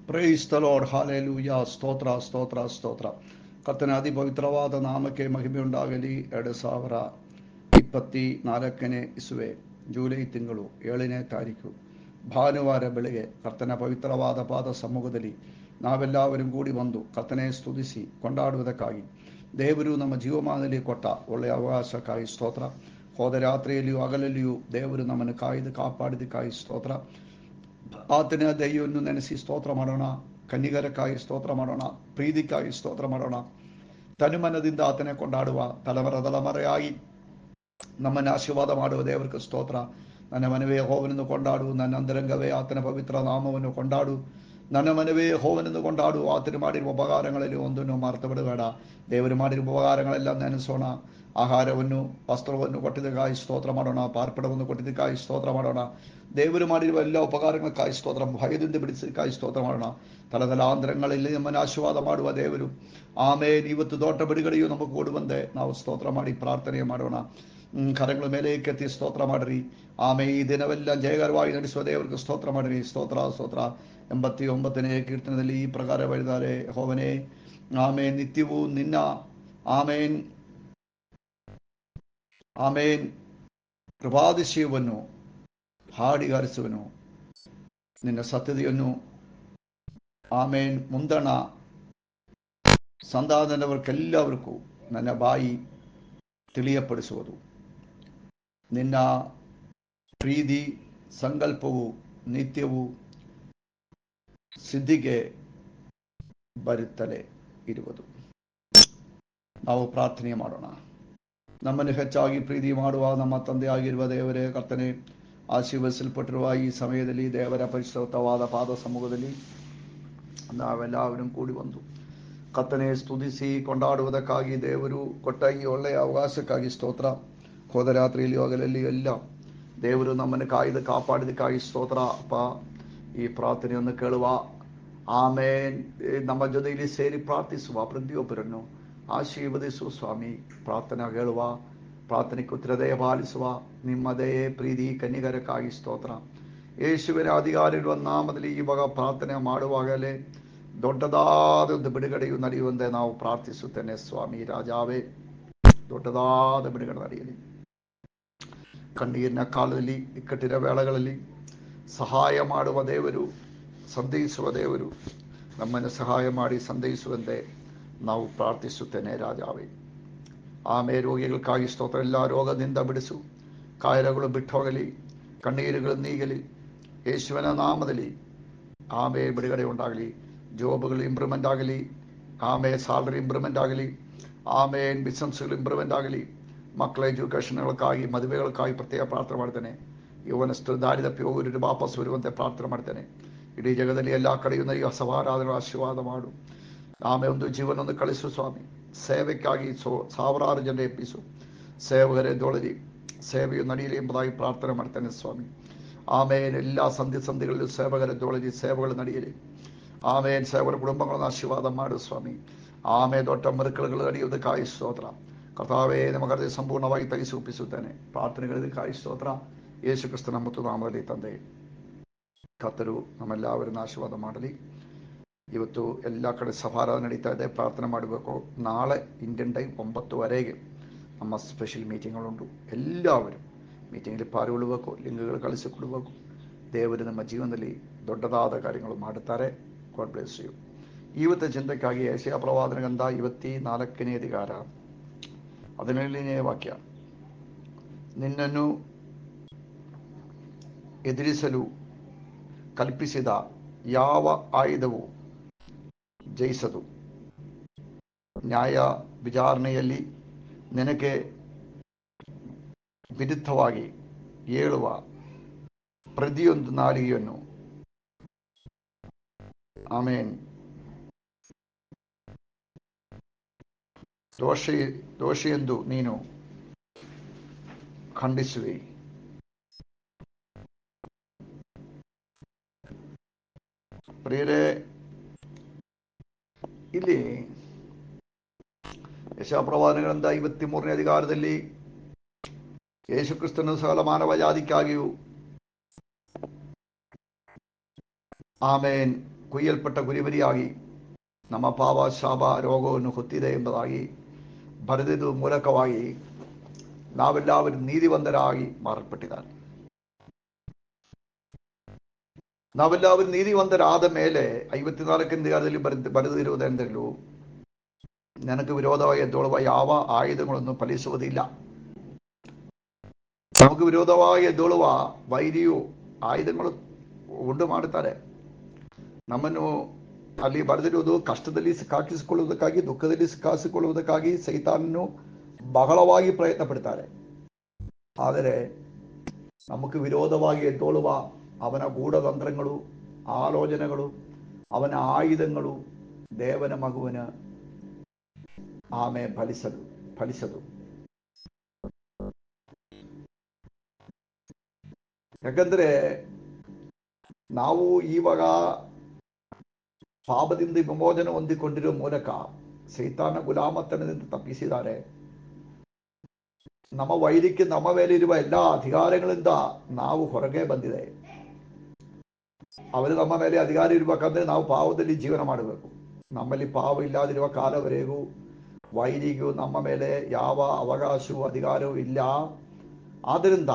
Praise the lord, hallelujah. ಸ್ತೋತ್ರ ಸ್ತೋತ್ರ ಸ್ತೋತ್ರ. ಕರ್ತನ ಅತಿ ಪವಿತ್ರವಾದ ನಾಮಕ್ಕೆ ಮಹಿಮೆಯುಂಟಾಗಲಿ. 2024 ಇಸುವೆ ಜೂಲೈ ತಿಂಗಳು 7ನೇ ತಾರೀಕು ಭಾನುವಾರ ಬೆಳಗ್ಗೆ ಕರ್ತನ ಪವಿತ್ರವಾದ ಪಾದ ಸಮ್ಮುಖದಲ್ಲಿ ನಾವೆಲ್ಲವരും ಕೂಡಿ ಬಂದು ಕರ್ತನೆ ಸ್ತುತಿಸಿ ಕೊಂಡಾಡುವುದಕ್ಕಾಗಿ ದೇವರು ನಮ್ಮ ಜೀವಮಾನದಲ್ಲಿ ಕೊಟ್ಟ ಒಳ್ಳೆಯ ಅವಕಾಶಕ್ಕಾಗಿ ಸ್ತೋತ್ರ. ಹೋದ ರಾತ್ರಿಯಲ್ಲಿಯೂ ಹಗಲಲ್ಲಿಯೂ ದೇವರು ನಮ್ಮನ್ನು ಕಾಯ್ದು ಕಾಪಾಡಿದಕ್ಕಾಗಿ ಸ್ತೋತ್ರ. ಆತನ ದಯೆಯನ್ನು ನೆನೆಸಿ ಸ್ತೋತ್ರ ಮಾಡೋಣ. ಕನ್ನಿಗರಕ್ಕಾಗಿ ಸ್ತೋತ್ರ ಮಾಡೋಣ. ಪ್ರೀತಿಕ್ಕಾಗಿ ಸ್ತೋತ್ರ ಮಾಡೋಣ. ತನುಮನದಿಂದ ಆತನೇ ಕೊಂಡಾಡುವ ತಲೆಮರೆಯಾಗಿ ನಮ್ಮನ್ನು ಆಶೀರ್ವಾದ ಮಾಡುವ ದೇವರಿಗೆ ಸ್ತೋತ್ರ. ನನ್ನ ಮನವೇ ಯೆಹೋವನನ್ನು ಕೊಂಡಾಡು, ನನ್ನ ಅಂತರಂಗವೇ ಆತನ ಪವಿತ್ರ ನಾಮವನ್ನು ಕೊಂಡಾಡು. ನನ್ನ ಮನವೇ ಯೆಹೋವನನ್ನು ಕೊಂಡಾಡು. ಆತನು ಮಾಡಿರುವ ಉಪಕಾರಗಳಲ್ಲಿ ಒಂದನ್ನು ಮರೆತು ಬಿಡಬೇಡ. ದೇವರು ಮಾಡಿರುವ ಉಪಕಾರಗಳೆಲ್ಲ ನೆನೆಸೋಣ. ಆಹಾರವನ್ನು ವಸ್ತ್ರವನ್ನು ಕೊಟ್ಟಿದ್ದಕ್ಕಾಗಿ ಸ್ತೋತ್ರ ಮಾಡೋಣ. ಪಾರ್ಪಣವನ್ನು ಕೊಟ್ಟಿದ್ದಕ್ಕಾಗಿ ಸ್ತೋತ್ರ ಮಾಡೋಣ. ದೇವರು ಮಾಡಿರುವ ಎಲ್ಲ ಉಪಕಾರಗಳಕ್ಕಾಗಿ ಸ್ತೋತ್ರ. ಭಯದಿಂದ ಬಿಡಿಸಿದಕ್ಕಾಗಿ ಸ್ತೋತ್ರ ಮಾಡೋಣ. ತಲತಲಾಂತರಗಳಲ್ಲಿ ನಮ್ಮನ್ನು ಆಶೀರ್ವಾದ ಮಾಡುವ ದೇವರು ಆಮೇಲೆ ಇವತ್ತು ದೊಡ್ಡ ಬಿಡುಗಡೆಯು ನಮಗೆ ಕೊಡುವಂತೆ ನಾವು ಸ್ತೋತ್ರ ಮಾಡಿ ಪ್ರಾರ್ಥನೆ ಮಾಡೋಣ. ಕರಗಳ ಮೇಲೆ ಕೆತ್ತಿ ಸ್ತೋತ್ರ ಮಾಡಿರಿ. ಆಮೇಲೆ ಈ ದಿನವೆಲ್ಲ ಜಯಕರವಾಗಿ ನಡೆಸುವ ದೇವರಿಗೆ ಸ್ತೋತ್ರ ಮಾಡಿರಿ. ಸ್ತೋತ್ರ ಸ್ತೋತ್ರ. 89ನೇ ಕೀರ್ತನದಲ್ಲಿ ಈ ಪ್ರಕಾರ ಬರೆದಿದ್ದಾರೆ, ಯೆಹೋವನೇ ಆಮೇನ್ ನಿತ್ಯವೂ ನಿನ್ನ ಆಮೇನ್ ಆಮೇನ್ ಕೃಪಾತಿಶಯವನ್ನು ಹಾಡಿಗಾರಿಸುವನು. ನಿನ್ನ ಸತ್ಯತೆಯನ್ನು ಆಮೇನ್ ಮುಂದಣ ಸಂಧಾನದವರ್ಕೆಲ್ಲವರಿಗೂ ನನ್ನ ಬಾಯಿ ತಿಳಿಯಪಡಿಸುವುದು. ನಿನ್ನ ಪ್ರೀತಿ ಸಂಕಲ್ಪವು ನಿತ್ಯವೂ ಸಿದ್ಧಿಗೆ ಬರುತ್ತಲೇ ಇರುವುದು. ನಾವು ಪ್ರಾರ್ಥನೆ ಮಾಡೋಣ. ನಮ್ಮನ್ನು ಹೆಚ್ಚಾಗಿ ಪ್ರೀತಿ ಮಾಡುವ ನಮ್ಮ ತಂದೆಯಾಗಿರುವ ದೇವರೇ, ಕರ್ತನೆ, ಆಶೀರ್ವದಿಸಲ್ಪಟ್ಟಿರುವ ಈ ಸಮಯದಲ್ಲಿ ದೇವರ ಪರಿಶುದ್ಧವಾದ ಪಾದ ಸಮ್ಮುಖದಲ್ಲಿ ನಾವೆಲ್ಲವರೂ ಕೂಡಿ ಬಂದು ಕರ್ತನೆ ಸ್ತುತಿಸಿ ಕೊಂಡಾಡುವುದಕ್ಕಾಗಿ ದೇವರು ಕೊಟ್ಟ ಈ ಒಳ್ಳೆಯ ಅವಕಾಶಕ್ಕಾಗಿ ಸ್ತೋತ್ರ. ಹೋದ ರಾತ್ರಿಯಲ್ಲಿ ಹಗಲಲ್ಲಿ ಎಲ್ಲ ದೇವರು ನಮ್ಮನ್ನು ಕಾಯ್ದು ಕಾಪಾಡಿದಕ್ಕಾಗಿ ಸ್ತೋತ್ರ. ಅಪ್ಪ, ಈ ಪ್ರಾರ್ಥನೆಯನ್ನು ಕೇಳುವ ಆಮೇನ್ ನಮ್ಮ ಜೊತೆಯಲ್ಲಿ ಸೇರಿ ಪ್ರಾರ್ಥಿಸುವ ಪ್ರತಿಯೊಬ್ಬರನ್ನು ಆಶೀರ್ವದಿಸು ಸ್ವಾಮಿ. ಪ್ರಾರ್ಥನೆ ಹೇಳುವ ಪ್ರಾರ್ಥನೆಗೆ ಉತ್ತರದಯ ಪಾಲಿಸುವ ನಿಮ್ಮದೇ ಪ್ರೀತಿ ಕನ್ನಿಗರಕ್ಕಾಗಿ ಸ್ತೋತ್ರ. ಯೇಸುವಿನ ಅಧಿಕಾರಿಗಳ ನಾಮದಲ್ಲಿ ಇವಾಗ ಪ್ರಾರ್ಥನೆ ಮಾಡುವಾಗಲೇ ದೊಡ್ಡದಾದ ಒಂದು ಬಿಡುಗಡೆಯು ನಡೆಯುವಂತೆ ನಾವು ಪ್ರಾರ್ಥಿಸುತ್ತೇನೆ ಸ್ವಾಮಿ. ರಾಜಾವೇ, ದೊಡ್ಡದಾದ ಬಿಡುಗಡೆ ನಡೆಯಲಿ. ಕಣ್ಣೀರಿನ ಕಾಲದಲ್ಲಿ, ಇಕ್ಕಟ್ಟಿನ ವೇಳೆಗಳಲ್ಲಿ ಸಹಾಯ ಮಾಡುವ ದೇವರು, ಸಂತೈಸುವ ದೇವರು, ನಮ್ಮನ್ನು ಸಹಾಯ ಮಾಡಿ ಸಂತೈಸುವಂತೆ ನಾವು ಪ್ರಾರ್ಥಿಸುತ್ತೇನೆ ರಾಜಾವೇ. ಆಮೇಲೆ ರೋಗಿகளுಕ್ಕಾಗಿ ಸ್ತೋತ್ರ. ಎಲ್ಲ ರೋಗದಿಂದ ಬಿಡಿಸು. ಕಾಯಿಲೆಗಳು ಬಿಟ್ಟು ಹೋಗಲಿ, ಕಣ್ಣೀರುಗಳು ನೀಗಲಿ ಯೇಸುವಿನ ನಾಮದಲ್ಲಿ. ಆಮೇಲೆ ಬಿಡುಗಡೆ ಉಂಟಾಗಲಿ. ಜಾಬ್ಗಳು ಇಂಪ್ರೂವ್ಮೆಂಟ್ ಆಗಲಿ. ಆಮೇಲೆ ಸ್ಯಾಲರಿ ಇಂಪ್ರೂವ್ಮೆಂಟ್ ಆಗಲಿ. ಆಮೇಲೆ ಬಿಸ್ನೆಸ್ಗಳು ಇಂಪ್ರೂವ್ಮೆಂಟ್ ಆಗಲಿ. ಮಕ್ಕಳ ಎಜುಕೇಷನ್ಗಳಕ್ಕಾಗಿ, ಮದುವೆಗಳಕ್ಕಾಗಿ ಪ್ರತ್ಯೇಕ ಪ್ರಾರ್ಥನೆ ಮಾಡ್ತೇನೆ. ಯವನಸ್ಥರು ದಾರಿ ತಪ್ಪಿ ಹೋಗುವವರಿಗೆ ವಾಪಸ್ ಬರುವಂತೆ ಪ್ರಾರ್ಥನೆ ಮಾಡ್ತೇನೆ. ಇಡೀ ಜಗದಲ್ಲಿ ಎಲ್ಲ ಕಡೆಯೂ ನಡೆಯುವ ಸವಾರಾದರೂ ಆಶೀರ್ವಾದ ಮಾಡು. ಆಮೇಲೆ ಒಂದು ಜೀವನವನ್ನು ಕಳಿಸು ಸ್ವಾಮಿ. ಸೇವೆಗಾಗಿ ಸಾವಿರಾರು ಜನ ಎಬ್ಬಿಸು. ಸೇವಕರೇ ದೊಳಲಿ, ಸೇವೆಯು ನಡೆಯಲಿ ಎಂಬುದಾಗಿ ಪ್ರಾರ್ಥನೆ ಮಾಡ್ತೇನೆ ಸ್ವಾಮಿ. ಆಮೇಲೆ ಎಲ್ಲ ಸಂಧಿಗಳಲ್ಲೂ ಸೇವಕರೇ ದೊಳಲಿ, ಸೇವೆಗಳು ನಡೆಯಲಿ. ಆಮೇಲೆ ಸೇವಕರ ಕುಟುಂಬಗಳನ್ನು ಆಶೀರ್ವಾದ ಮಾಡು ಸ್ವಾಮಿ. ಆಮೇಲೆ ದೊಡ್ಡ ಮರುಕಳುಗಳು ನಡೆಯುವುದಕ್ಕಾಗಿ ಸ್ತೋತ್ರ. ಕರ್ತಾವೇ, ನಮಗದೇ ಸಂಪೂರ್ಣವಾಗಿ ತೆಗೆಸಿ ಒಪ್ಪಿಸುತ್ತೇನೆ. ಪ್ರಾರ್ಥನೆಗಳಿದ್ದಕ್ಕಾಗಿ ಸ್ತೋತ್ರ. ಯೇಸು ಕ್ರಿಸ್ತನ ಮತ್ತು ನಾಮದಲ್ಲಿ ತಂದೆ. ಕರ್ತರು ನಮ್ಮೆಲ್ಲವರನ್ನು ಆಶೀರ್ವಾದ ಮಾಡಲಿ. ಇವತ್ತು ಎಲ್ಲ ಕಡೆ ಸಭಾರ ನಡೀತಾ ಇದೆ, ಪ್ರಾರ್ಥನೆ ಮಾಡಬೇಕು. ನಾಳೆ ಇಂಡಿಯನ್ ಟೈಮ್ 9 ನಮ್ಮ ಸ್ಪೆಷಲ್ ಮೀಟಿಂಗ್ಗಳುಂಟು. ಎಲ್ಲವരും ಮೀಟಿಂಗಲ್ಲಿ ಪಾಲ್ಗೊಳ್ಳಬೇಕು, ಲಿಂಗಗಳು ಕಳಿಸಿಕೊಡಬೇಕು. ದೇವರು ನಮ್ಮ ಜೀವನದಲ್ಲಿ ದೊಡ್ಡದಾದ ಕಾರ್ಯಗಳು ಮಾಡುತ್ತಾರೆ. God bless you. ಇವತ್ತು ಚಿಂತಕ್ಕಾಗಿ ಯೆಶಾಯ ಪ್ರವಾದನ ಗ್ರಂಥ 24ನೇ ಅಧಿಕಾರ 17ನೇ ವಾಕ್ಯ. ನಿನ್ನನ್ನು ಎದುರಿಸಲು ಕಲ್ಪಿಸಿದ ಯಾವ ಆಯುಧವು ಜಯಿಸದು. ನ್ಯಾಯ ವಿಚಾರಣೆಯಲ್ಲಿ ನಿನಗೆ ವಿರುದ್ಧವಾಗಿ ಏಳುವ ಪ್ರತಿಯೊಂದು ನಾಲಿಗೆಯನ್ನು ಆಮೇನ್ ದೋಷಿಯೆಂದು ನೀನು ಖಂಡಿಸುವೆ. ಪ್ರಿಯರೇ, ಇಲ್ಲಿ ಯೆಶಾಯ ಪ್ರವಾದನ ಗ್ರಂಥ 23ನೇ ಅಧಿಕಾರದಲ್ಲಿ ಯೇಸು ಕ್ರಿಸ್ತನು ಸಕಲ ಮಾನವ ಜಾತಿಗಾಗಿಯೂ ಆಮೇನ್ ಕೊಯ್ಯಲ್ಪಟ್ಟ ಕುರಿಮರಿಯಾಗಿ ನಮ್ಮ ಪಾಪ ಶಾಪ ರೋಗವನ್ನು ಹೊತ್ತಿದೆ ಎಂಬುದಾಗಿ ಬರೆದಿದ್ದು ಮೂಲಕವಾಗಿ ನಾವೆಲ್ಲವರೂ ನೀತಿವಂತರಾಗಿ ಮಾರ್ಪಟ್ಟಿದ್ದಾರೆ. ನಾವೆಲ್ಲವರೂ ನೀತಿವಂತರಾದ ಮೇಲೆ 54ನೇ ಅಧಿಕಾರದಲ್ಲಿ ಬರೆದಿರುವುದೆಂದಲೂ ನನಗೆ ವಿರೋಧವಾಗಿ ಎದ್ದೇಳುವ ಯಾವ ಆಯುಧಗಳನ್ನು ಫಲಿಸುವುದಿಲ್ಲ. ನಮಗೆ ವಿರೋಧವಾಗಿ ಎದ್ದೇಳುವ ವೈರಿಯು ಆಯುಧಗಳು ಉಂಟು ಮಾಡುತ್ತಾರೆ. ನಮ್ಮನ್ನು ಅಲ್ಲಿ ಬರೆದಿರುವುದು ಕಷ್ಟದಲ್ಲಿ ಸಿಕ್ಕಾಕಿಸಿಕೊಳ್ಳುವುದಕ್ಕಾಗಿ, ದುಃಖದಲ್ಲಿ ಸಿಕ್ಕಾಕಿಸಿಕೊಳ್ಳುವುದಕ್ಕಾಗಿ ಸೈತಾನನು ಬಹಳವಾಗಿ ಪ್ರಯತ್ನ ಪಡ್ತಾರೆ. ಆದರೆ ನಮಗೆ ವಿರೋಧವಾಗಿ ಎದ್ದೇಳುವ ಅವನ ಗೂಢತಂತ್ರಗಳು, ಆಲೋಚನೆಗಳು, ಅವನ ಆಯುಧಗಳು ದೇವನ ಮಗುವಿನ ಫಲಿಸದು. ಯಾಕಂದ್ರೆ ನಾವು ಇವಾಗ ಪಾಪದಿಂದ ವಿಮೋಚನೆ ಹೊಂದಿಕೊಂಡಿರುವ ಮೂಲಕ ಸೈತಾನ ಗುಲಾಮತನದಿಂದ ತಪ್ಪಿಸಿದ್ದಾರೆ. ನಮ್ಮ ವೈದ್ಯಕ್ಕೆ ನಮ್ಮ ಮೇಲೆ ಇರುವ ಎಲ್ಲ ಅಧಿಕಾರಗಳಿಂದ ನಾವು ಹೊರಗೆ ಬಂದಿದೆ. ಅವರು ನಮ್ಮ ಮೇಲೆ ಅಧಿಕಾರ ಇರಬೇಕಂದ್ರೆ ನಾವು ಪಾಪದಲ್ಲಿ ಜೀವನ ಮಾಡಬೇಕು. ನಮ್ಮಲ್ಲಿ ಪಾಪ ಇಲ್ಲದಿರುವ ಕಾಲವರೆಗೂ ವೈದಿಗೂ ನಮ್ಮ ಮೇಲೆ ಯಾವ ಅವಕಾಶವೂ ಅಧಿಕಾರವೂ ಇಲ್ಲ. ಆದ್ದರಿಂದ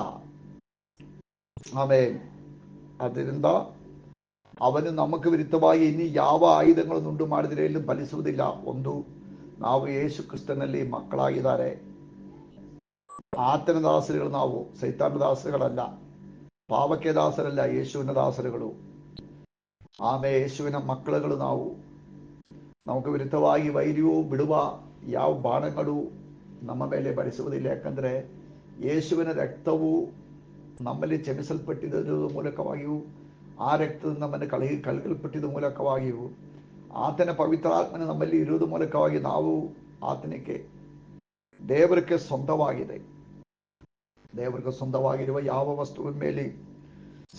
ಅವನು ನಮಗೆ ವಿರುದ್ಧವಾಗಿ ಇನ್ನು ಯಾವ ಆಯುಧಗಳನ್ನು ಉಂಟು ಮಾಡಿದರೆ ಇಲ್ಲಿ ಫಲಿಸುವುದಿಲ್ಲ. ಒಂದು, ನಾವು ಯೇಸು ಕ್ರಿಸ್ತನಲ್ಲಿ ಮಕ್ಕಳಾಗಿದ್ದಾರೆ. ಆತನ ದಾಸರುಗಳು ನಾವು, ಸೈತಾನ ದಾಸರುಗಳಲ್ಲ, ಪಾಪಕ್ಕೆ ದಾಸರಲ್ಲ, ಯೇಸುವಿನ ದಾಸರುಗಳು. ಯೇಸುವಿನ ಮಕ್ಕಳುಗಳು ನಾವು. ನಮಗೆ ವಿರುದ್ಧವಾಗಿ ವೈರಿಯು ಬಿಡುವ ಯಾವ ಬಾಣಗಳು ನಮ್ಮ ಮೇಲೆ ಬರಿಸುವುದಿಲ್ಲ. ಯಾಕಂದ್ರೆ ಯೇಸುವಿನ ರಕ್ತವು ನಮ್ಮಲ್ಲಿ ಕ್ಷಮಿಸಲ್ಪಟ್ಟಿದ್ದ ಮೂಲಕವಾಗಿಯೂ, ಆ ರಕ್ತದ ನಮ್ಮನ್ನು ಕಳಕಲ್ಪಟ್ಟಿದ್ದ ಮೂಲಕವಾಗಿಯೂ, ಆತನ ಪವಿತ್ರಾತ್ಮನ ನಮ್ಮಲ್ಲಿ ಇರುವುದ ಮೂಲಕವಾಗಿ ನಾವು ಆತನಿಗೆ ದೇವರಿಗೆ ಸ್ವಂತವಾಗಿದೆ. ದೇವರಿಗೆ ಸ್ವಂತವಾಗಿರುವ ಯಾವ ವಸ್ತುವಿನ ಮೇಲೆ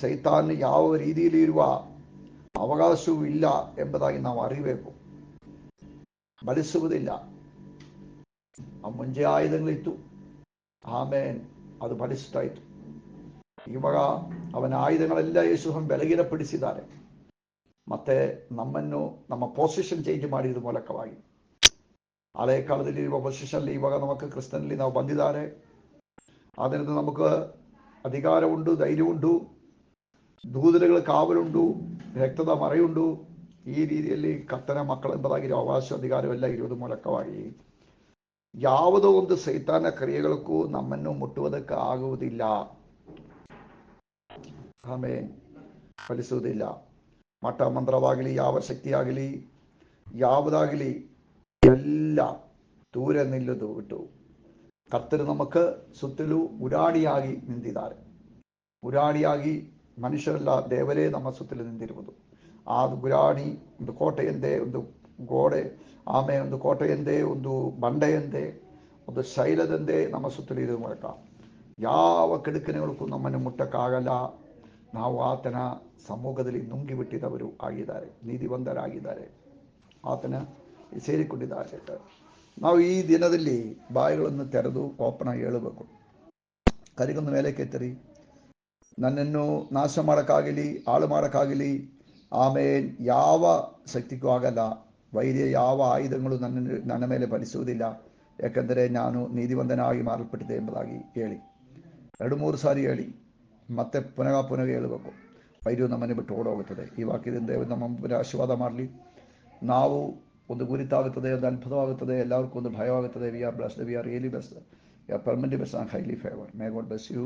ಸೈತಾನ್ ಯಾವ ರೀತಿಯಲ್ಲಿ ಇರುವ ಅವಕಾಶವೂ ಇಲ್ಲ ಎಂಬುದಾಗಿ ನಾವು ಅರಿಬೇಕು. ಬಳಸುವುದಿಲ್ಲ. ಮುಂಚೆ ಆಯುಧಗಳಿತ್ತು, ಆಮೇಲೆ ಅದು ಬಳಸ್ತಾ ಇತ್ತು. ಇವಾಗ ಅವನ ಆಯುಧಗಳೆಲ್ಲ ಯೇಸುವನ್ನು ಬೆಳಗಿನಪಡಿಸಿದ್ದಾರೆ. ಮತ್ತೆ ನಮ್ಮನ್ನು ನಮ್ಮ ಪೊಸಿಷನ್ ಚೇಂಜ್ ಮಾಡಿದ ಮೂಲಕವಾಗಿ, ಹಳೆಯ ಕಾಲದಲ್ಲಿ ಇರುವ ಪೊಸಿಷನ್ ಇವಾಗ ನಮಗೆ ಕ್ರಿಸ್ತನಲ್ಲಿ ನಾವು ಬಂದಿದ್ದಾರೆ. ಆದ್ದರಿಂದ ನಮಗೆ ಅಧಿಕಾರ ಉಂಟು, ಧೈರ್ಯ ಉಂಟು, ದೂತರುಗಳ ಕಾವಲುಂಟು, ರಕ್ತದ ಮರೆಯುಂಟು. ಈ ರೀತಿಯಲ್ಲಿ ಕರ್ತನ ಮಕ್ಕಳೆಂಬುದಾಗಿ ಅವಕಾಶ ಅಧಿಕಾರವೆಲ್ಲ ಇರುವುದ ಮೂಲಕವಾಗಿ ಯಾವುದೋ ಒಂದು ಸೈತಾನ ಕ್ರಿಯೆಗಳಕ್ಕೂ ನಮ್ಮನ್ನು ಮುಟ್ಟುವುದಕ್ಕೆ ಆಗುವುದಿಲ್ಲ. ಫಲಿಸುವುದಿಲ್ಲ. ಮಠ ಮಂತ್ರವಾಗಲಿ, ಯಾವ ಶಕ್ತಿಯಾಗಲಿ, ಯಾವುದಾಗಲಿ ಎಲ್ಲ ದೂರ ನಿಲ್ಲುವುದು ಬಿಟ್ಟು ಕರ್ತರು ನಮക്ക് ಸುತ್ತಲೂ ಉರಾಣಿಯಾಗಿ ನಿಂತಿದ್ದಾರೆ. ಉರಾಣಿಯಾಗಿ ಮನುಷ್ಯರಲ್ಲ, ದೇವರೇ ನಮ್ಮ ಸುತ್ತಲೂ ನಿಂತಿರುವುದು. ಆ ಗುರಾಣಿ ಒಂದು ಕೋಟೆಯಂತೆ, ಒಂದು ಗೋಡೆ, ಆಮೇಲೆ ಒಂದು ಕೋಟೆಯಂತೆ, ಒಂದು ಬಂಡೆಯಂತೆ, ಒಂದು ಶೈಲದಂತೆ ನಮ್ಮ ಸುತ್ತಲೂ ಇರುವ ಮೂಲಕ ಯಾವ ಕೆಡುಕನೆಗಳಿಗೂ ನಮ್ಮನ್ನು ಮುಟ್ಟಕ್ಕಾಗಲ್ಲ. ನಾವು ಆತನ ಸಮ್ಮುಖದಲ್ಲಿ ನುಂಗಿಬಿಟ್ಟಿದವರು ಆಗಿದ್ದಾರೆ, ನೀತಿವಂತರಾಗಿದ್ದಾರೆ, ಆತನ ಸೇರಿಕೊಂಡಿದ್ದಾರೆ. ನಾವು ಈ ದಿನದಲ್ಲಿ ಬಾಯಿಗಳನ್ನು ತೆರೆದು ಓಪನ್ ಆಗಿ ಹೇಳಬೇಕು. ಕರಿಗೊಂದು ಮೇಲೆ ಕೆತ್ತರಿ, ನನ್ನನ್ನು ನಾಶ ಮಾಡೋಕ್ಕಾಗಲಿ, ಹಾಳು ಮಾಡೋಕ್ಕಾಗಲಿ, ಆಮೇಲೆ ಯಾವ ಶಕ್ತಿಗೂ ಆಗಲ್ಲ. ವೈರ್ಯ ಯಾವ ಆಯುಧಗಳು ನನ್ನ ಮೇಲೆ ಫಲಿಸುವುದಿಲ್ಲ. ಯಾಕಂದರೆ ನಾನು ನೀತಿವಂತನಾಗಿ ಮಾರಲ್ಪಟ್ಟಿದೆ ಎಂಬುದಾಗಿ ಹೇಳಿ 2-3 ಸಾರಿ ಹೇಳಿ ಮತ್ತೆ ಪುನಃ ಹೇಳಬೇಕು. ವೈರ್ಯವು ನಮ್ಮನ್ನು ಬಿಟ್ಟು ಓಡೋಗುತ್ತದೆ. ಈ ವಾಕ್ಯದಿಂದ ನಮ್ಮ ಆಶೀರ್ವಾದ ಮಾಡಲಿ. ನಾವು ಒಂದು ಗುರಿತಾಗುತ್ತದೆ, ಒಂದು ಅದ್ಭುತವಾಗುತ್ತದೆ, ಎಲ್ಲರಿಗೂ ಒಂದು ಭಯವಾಗುತ್ತದೆ. We are blessed, we are really blessed, we are permanently blessed, highly favoured. May God bless you.